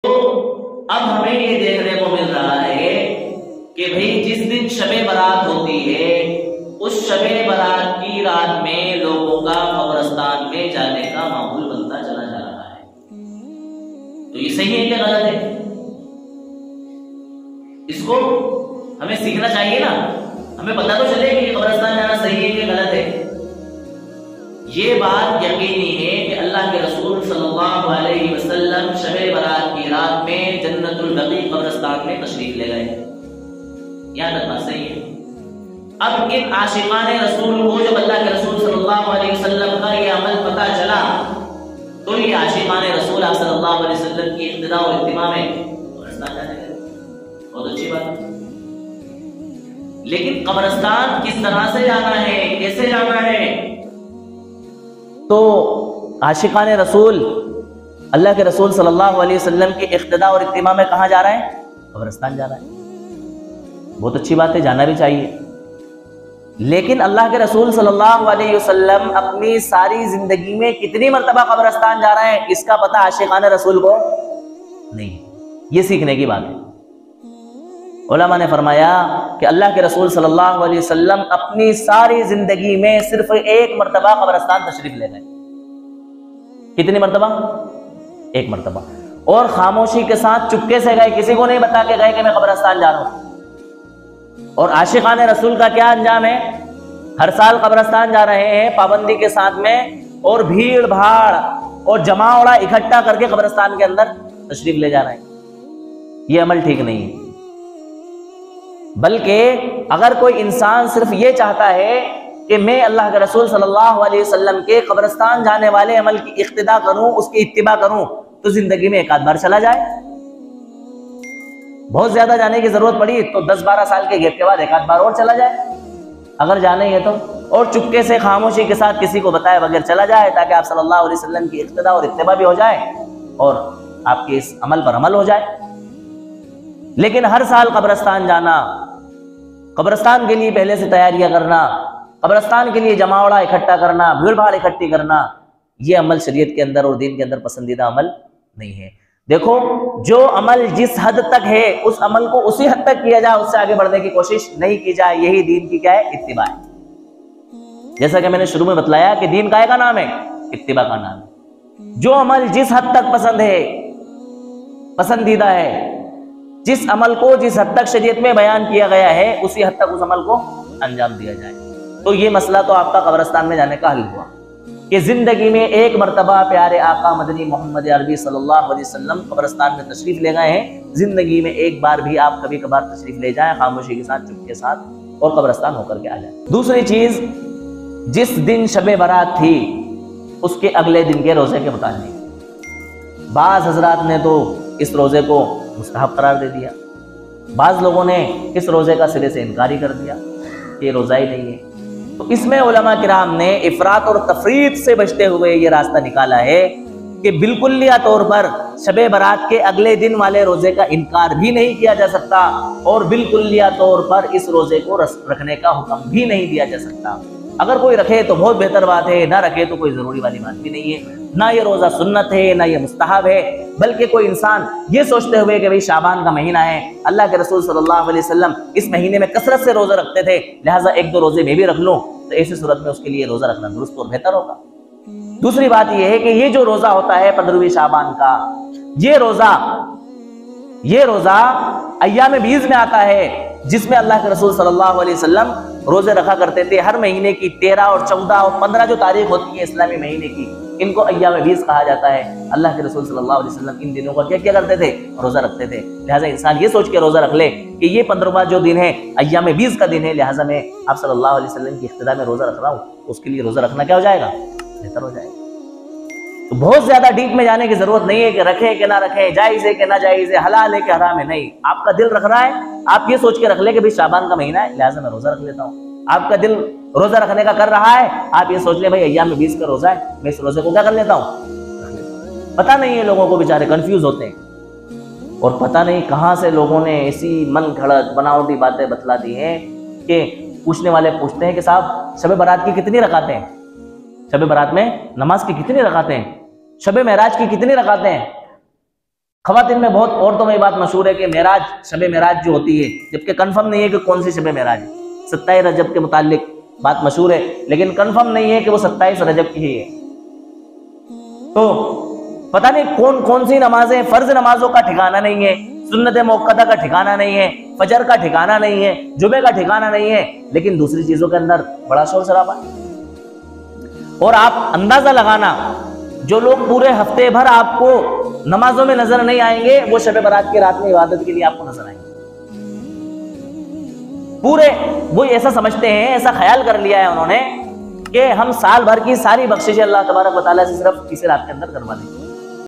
अब हमें ये देखने को मिल रहा है कि भाई जिस दिन शबे बारात होती है उस शबे बारात की रात में लोगों का कब्रिस्तान में जाने का मामूल बनता चला जा रहा है। तो ये सही है क्या गलत है? इसको हमें सीखना चाहिए ना, हमें पता तो चले कि कब्रिस्तान जाना सही है कि गलत है। ये बात यकीनी है कि अल्लाह के रसूल सल्लल्लाहु अलैहि वसल्लम शबे बारात की रात में जन्नतुल बकी कब्रिस्तान में तशरीफ ले गए। यह बात सही है। अब इन आशिकाने रसूल को जब अल्लाह के रसूल सल्लल्लाहु अलैहि वसल्लम का ये अमल पता चला तो ये आशिकाने रसूल आप सल्लल्लाहु अलैहि वसल्लम की इक्तिदा और इत्तिबा में कब्रिस्तान जाने लगे। बहुत अच्छी बात। लेकिन कब्रिस्तान किस तरह से जाना है, कैसे जाना है? तो आशिकाने रसूल अल्लाह के रसूल सल्लल्लाहु अलैहि वसल्लम की इक्तिदा और इत्तिबा में कहाँ जा रहा है? कब्रिस्तान जा रहा है। बहुत अच्छी बात है, जाना भी चाहिए। लेकिन अल्लाह के रसूल सल्लल्लाहु अलैहि वसल्लम अपनी सारी जिंदगी में कितनी मर्तबा कब्रिस्तान जा रहे हैं इसका पता आशिकाने रसूल को नहीं है। ये सीखने की बात है। उलमा ने फरमाया कि अल्लाह के रसूल सल्लल्लाहु अलैहि वसल्लम अपनी सारी जिंदगी में सिर्फ एक मर्तबा कब्रिस्तान तशरीफ ले गए। कितनी मर्तबा? एक मर्तबा। और खामोशी के साथ चुपके से गए, किसी को नहीं बता के गए कि मैं कब्रिस्तान जा रहा हूं। और आशिकाने रसूल का क्या अंजाम है? हर साल कब्रिस्तान जा रहे हैं पाबंदी के साथ में, और भीड़ भाड़ और जमावड़ा इकट्ठा करके कब्रिस्तान के अंदर तशरीफ ले जा रहे हैं। यह अमल ठीक नहीं है। बल्कि अगर कोई इंसान सिर्फ ये चाहता है कि मैं अल्लाह के रसूल सल्लल्लाहु अलैहि वसल्लम के कब्रिस्तान जाने वाले अमल की इक्तिदा करूं, उसकी इत्तिबा करूं, तो जिंदगी में एक आध बार चला जाए। बहुत ज्यादा जाने की जरूरत पड़ी तो 10-12 साल के गैप के बाद एक आध बार और चला जाए, अगर जाना ही है तो। और चुपके से खामोशी के साथ किसी को बताए बगैर चला जाए, ताकि आप सल्लल्लाहु अलैहि वसल्लम की इक्तिदा और इत्तिबा भी हो जाए और आपके इस अमल पर अमल हो जाए। लेकिन हर साल कब्रिस्तान जाना, कब्रिस्तान के लिए पहले से तैयारियां करना, कब्रिस्तान के लिए जमावड़ा इकट्ठा करना, भीड़ भाड़ इकट्ठी करना, यह अमल शरीयत के अंदर और दीन के अंदर पसंदीदा अमल नहीं है। देखो, जो अमल जिस हद तक है उस अमल को उसी हद तक किया जाए, उससे आगे बढ़ने की कोशिश नहीं की जाए। यही दीन की क्या है? इत्तिबा है। जैसा कि मैंने शुरू में बतलाया कि दीन काय का नाम है? इत्तिबा का नाम है। जो अमल जिस हद तक पसंद है, पसंदीदा है, जिस अमल को जिस हद तक शरीयत में बयान किया गया है उसी हद तक उस अमल को अंजाम दिया जाए। तो ये मसला तो आपका कब्रिस्तान में जाने का हल हुआ कि जिंदगी में एक मर्तबा प्यारे आका मदनी मोहम्मद अरबी सल्लल्लाहु अलैहि वसल्लम कब्रिस्तान में तशरीफ ले गए हैं। जिंदगी में एक बार भी आप कभी कभार तशरीफ ले जाएं, खामोशी के साथ, चुप के साथ, और कब्रिस्तान होकर के आ जाए। दूसरी चीज, जिस दिन शबे बारात थी उसके अगले दिन के रोजे के मुताबिक बाज हजरात ने तो इस रोजे को मुस्तहब करार दे दिया, बाज लोगों ने इस रोजे का सिरे से इनकार ही कर दिया कि ये रोजा ही नहीं है। तो इसमें उलमा किराम ने इफरात और तफरीत से बचते हुए ये रास्ता निकाला है कि बिल्कुलिया तौर पर शबे बारात के अगले दिन वाले रोजे का इनकार भी नहीं किया जा सकता, और बिल्कुलिया तौर पर इस रोजे को रखने का हुक्म भी नहीं दिया जा सकता। अगर कोई रखे तो बहुत बेहतर बात है, ना रखे तो कोई जरूरी वाली बात भी नहीं है। ना ये रोजा सुन्नत है, ना ये मुस्तहब है, बल्कि कोई इंसान ये सोचते हुए कि भाई शाबान का महीना है, अल्लाह के रसूल सल्लल्लाहु अलैहि वसल्लम इस महीने में कसरत से रोजा रखते थे, लिहाजा एक दो रोजे मैं भी रख लूं, तो ऐसी सूरत में उसके लिए रोजा रखना दुरुस्त और बेहतर होगा। दूसरी बात यह है कि ये जो रोजा होता है 15वीं शाबान का, ये रोजा अय्याम बीज में आता है, जिसमें अल्लाह के रसूल सल्लल्लाहु अलैहि वसल्लम रोजे रखा करते थे। हर महीने की 13 और 14 और 15 जो तारीख होती है इस्लामी महीने की, इनको अय्याम बीज कहा जाता है। अल्लाह के रसूल सल्लल्लाहु अलैहि वसल्लम इन दिनों का क्या क्या करते थे? रोजा रखते थे। लिहाजा इंसान ये सोच के रोजा रख ले कि ये 15वां जो दिन है अय्याम बीज का दिन है, लिहाजा मैं आप सल्लल्लाहु अलैहि वसल्लम की इख्तिदा में रोजा रख रहा हूँ, उसके लिए रोजा रखना क्या हो जाएगा? बेहतर हो जाएगा। तो बहुत ज्यादा डीप में जाने की जरूरत नहीं है कि रखें कि ना रखें, जायज है कि ना जायज है, हलाल है कि हराम है। नहीं, आपका दिल रख रहा है, आप ये सोच के रख ले कि भाई शाबान का महीना है, लिहाजा मैं रोजा रख लेता हूँ। आपका दिल रोजा रखने का कर रहा है, आप ये सोच ले भाई अय्याम बीज का रोजा है, मैं इस रोजे को क्या कर लेता हूँ? पता नहीं है, लोगों को बेचारे कंफ्यूज होते हैं, और पता नहीं कहां से लोगों ने ऐसी मन घड़त बनावटी बातें बतला दी हैं कि पूछने वाले पूछते हैं कि साहब शबे बारात की कितनी रकातें हैं? शबे बारात में नमाज की कितनी रकातें हैं? शबे महराज की कितनी रकातें हैं? खवातीन में बहुत औरतों में बात मशहूर है कि मेराज, शबे मेराज जो होती है, जबकि कंफर्म नहीं है कि कौन सी शबे मेराज है। 27 रजब के मुतालिक बात मशहूर है, लेकिन कंफर्म नहीं है कि वो 27 रजब की ही है। तो पता नहीं कौन कौन सी नमाजें, फर्ज नमाजों का ठिकाना नहीं है, सुन्नत मुअक्कदा का ठिकाना नहीं है, फजर का ठिकाना नहीं है, जुमे का ठिकाना नहीं है, लेकिन दूसरी चीजों के अंदर बड़ा शोर शराबा। और आप अंदाजा लगाना, जो लोग पूरे हफ्ते भर आपको नमाजों में नजर नहीं आएंगे, वो शब बारात की रात में इबादत के लिए आपको नजर आएंगे। पूरे वो ऐसा समझते हैं, ऐसा ख्याल कर लिया है उन्होंने कि हम साल भर की सारी बख्शिशें अल्लाह तबारक व तआला से सिर्फ इसी रात के अंदर करवा देंगे।